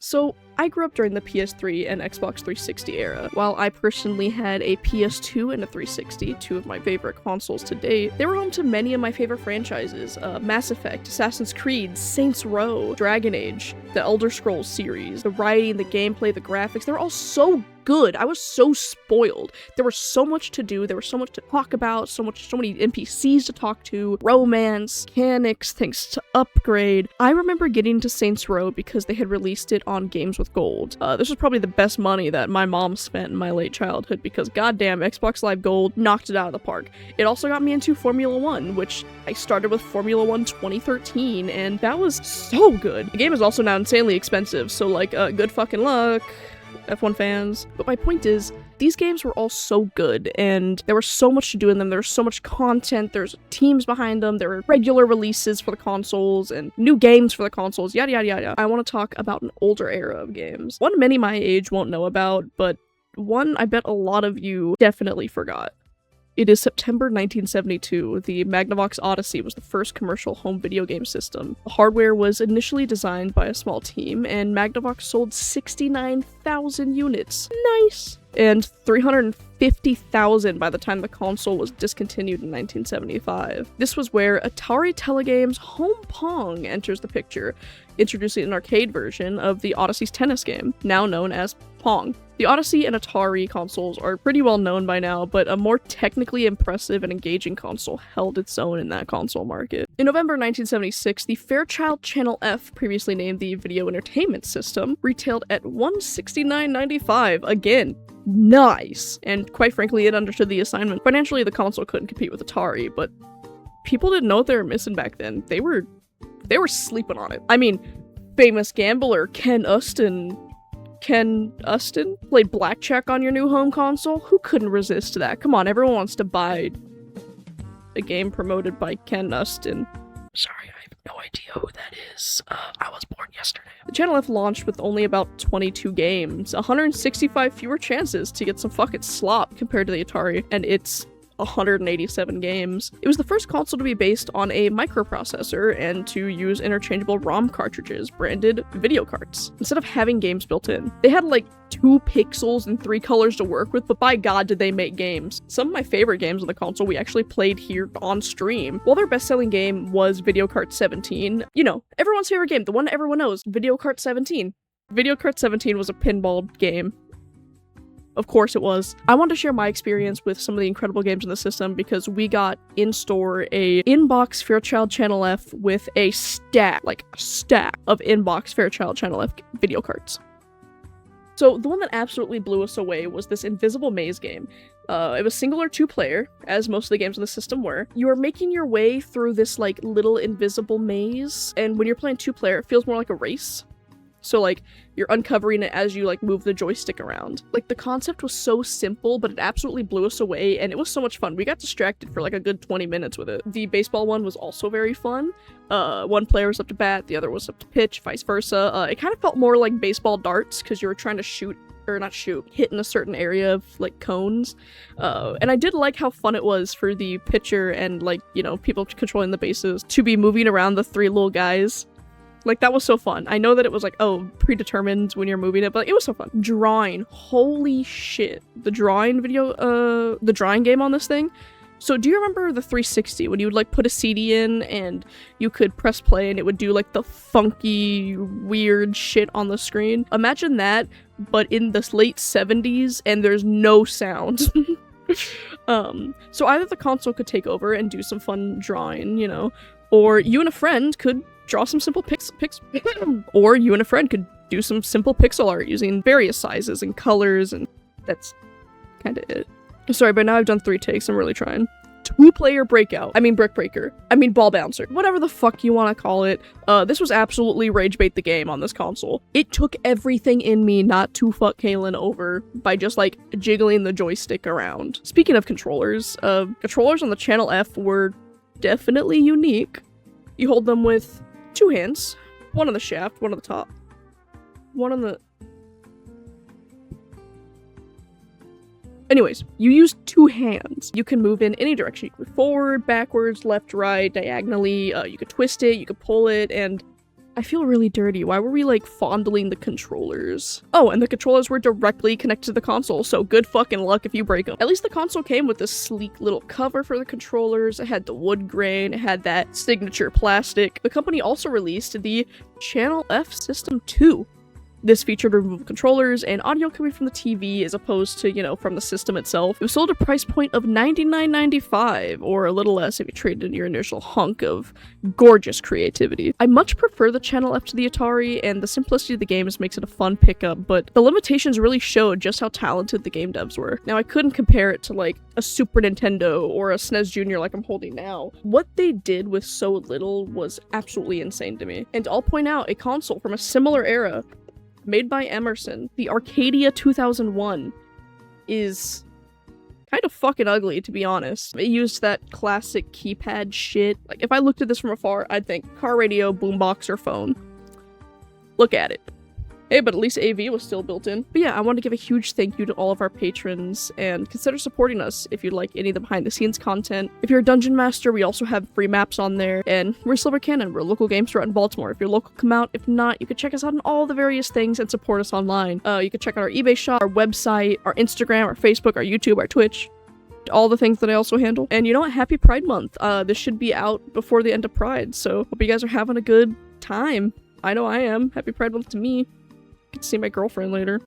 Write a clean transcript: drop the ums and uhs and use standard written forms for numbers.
So, I grew up during the PS3 and Xbox 360 era. While I personally had a PS2 and a 360, two of my favorite consoles to date, they were home to many of my favorite franchises: Mass Effect, Assassin's Creed, Saints Row, Dragon Age, the Elder Scrolls series. The writing, the gameplay, the graphics, they were all so good. I was so spoiled. There was so much to do, there was so much to talk about, so many NPCs to talk to, romance, mechanics, things to upgrade. I remember getting to Saints Row because they had released it on Games with Gold. This was probably the best money that my mom spent in my late childhood because goddamn, Xbox Live Gold knocked it out of the park. It also got me into Formula 1, which I started with Formula 1 2013, and that was so good. The game is also now insanely expensive, so like, good fucking luck, F1 fans. But my point is, these games were all so good, and there was so much to do in them. There was so much content, there's teams behind them, there were regular releases for the consoles, and new games for the consoles, yada yada yada. I want to talk about an older era of games. One many my age won't know about, but one I bet a lot of you definitely forgot. It is September 1972. The Magnavox Odyssey was the first commercial home video game system. The hardware was initially designed by a small team, and Magnavox sold 69,000 units. Nice! And 350,000 by the time the console was discontinued in 1975. This was where Atari Telegame's Home Pong enters the picture, introducing an arcade version of the Odyssey's tennis game, now known as Pong. The Odyssey and Atari consoles are pretty well known by now, but a more technically impressive and engaging console held its own in that console market. In November 1976, the Fairchild Channel F, previously named the Video Entertainment System, retailed at $169.95. Again, nice! And quite frankly, it understood the assignment. Financially, the console couldn't compete with Atari, but people didn't know what they were missing back then. They were sleeping on it. I mean, famous gambler Ken Uston played blackjack on your new home console? Who couldn't resist that? Come on, everyone wants to buy a game promoted by Ken Uston. Sorry, I have no idea who that is. I was born yesterday. The Channel F launched with only about 22 games, 165 fewer chances to get some fucking slop compared to the Atari, and it's 187 games. It was the first console to be based on a microprocessor and to use interchangeable ROM cartridges, branded video carts, instead of having games built in. They had like 2 pixels and 3 colors to work with, but by god did they make games. Some of my favorite games on the console we actually played here on stream. While their best-selling game was Video Kart 17, you know, everyone's favorite game, the one everyone knows, Video Kart 17. Video Kart 17 was a pinball game. Of course it was. I wanted to share my experience with some of the incredible games in the system because we got in-store a in-box Fairchild Channel F with a stack of in-box Fairchild Channel F video carts. So the one that absolutely blew us away was this Invisible Maze game. It was single or 2-player, as most of the games in the system were. You are making your way through this like little invisible maze, and when you're playing 2-player, it feels more like a race. So, like, you're uncovering it as you, like, move the joystick around. Like, the concept was so simple, but it absolutely blew us away, and it was so much fun. We got distracted for, like, a good 20 minutes with it. The baseball one was also very fun. One player was up to bat, the other was up to pitch, vice versa. It kind of felt more like baseball darts, because you were trying to hit in a certain area of, like, cones. And I did like how fun it was for the pitcher and, like, you know, people controlling the bases to be moving around the 3 little guys. Like, that was so fun. I know that it was like, oh, predetermined when you're moving it, but it was so fun. Drawing. Holy shit. The drawing game on this thing. So do you remember the 360 when you would like put a CD in and you could press play and it would do like the funky, weird shit on the screen? Imagine that, but in the late 70s and there's no sound. So either the console could take over and do some fun drawing, you know, or you and a friend could draw some simple or you and a friend could do some simple pixel art using various sizes and colors, and that's kind of it. Sorry, but now I've done 3 takes, I'm really trying. 2-player breakout. I mean brick breaker. I mean ball bouncer. Whatever the fuck you want to call it. This was absolutely rage bait the game on this console. It took everything in me not to fuck Kaylin over by just like jiggling the joystick around. Speaking of controllers on the Channel F were definitely unique. You hold them with 2 hands, one on the shaft, one on the top, one on the... Anyways, you use 2 hands. You can move in any direction. You can move forward, backwards, left, right, diagonally, you could twist it, you could pull it, and I feel really dirty. Why were we like fondling the controllers? Oh, and the controllers were directly connected to the console, so good fucking luck if you break them. At least the console came with this sleek little cover for the controllers. It had the wood grain, it had that signature plastic. The company also released the Channel F System 2. This featured removable controllers and audio coming from the TV as opposed to, you know, from the system itself. It was sold at a price point of $99.95, or a little less if you traded in your initial hunk of gorgeous creativity. I much prefer the Channel F to the Atari, and the simplicity of the games makes it a fun pickup, but the limitations really showed just how talented the game devs were. Now, I couldn't compare it to like a Super Nintendo or a SNES Junior like I'm holding now. What they did with so little was absolutely insane to me. And I'll point out a console from a similar era made by Emerson, the Arcadia 2001, is kind of fucking ugly, to be honest. It used that classic keypad shit. Like, if I looked at this from afar, I'd think car radio, boombox, or phone. Look at it. Hey, but at least AV was still built in. But yeah, I want to give a huge thank you to all of our patrons, and consider supporting us if you'd like any of the behind-the-scenes content. If you're a Dungeon Master, we also have free maps on there, and we're Silver Canon. We're a local game store out in Baltimore. If you're local, come out. If not, you can check us out on all the various things and support us online. You can check out our eBay shop, our website, our Instagram, our Facebook, our YouTube, our Twitch. All the things that I also handle. And you know what? Happy Pride Month. This should be out before the end of Pride, so hope you guys are having a good time. I know I am. Happy Pride Month to me. Get to see my girlfriend later.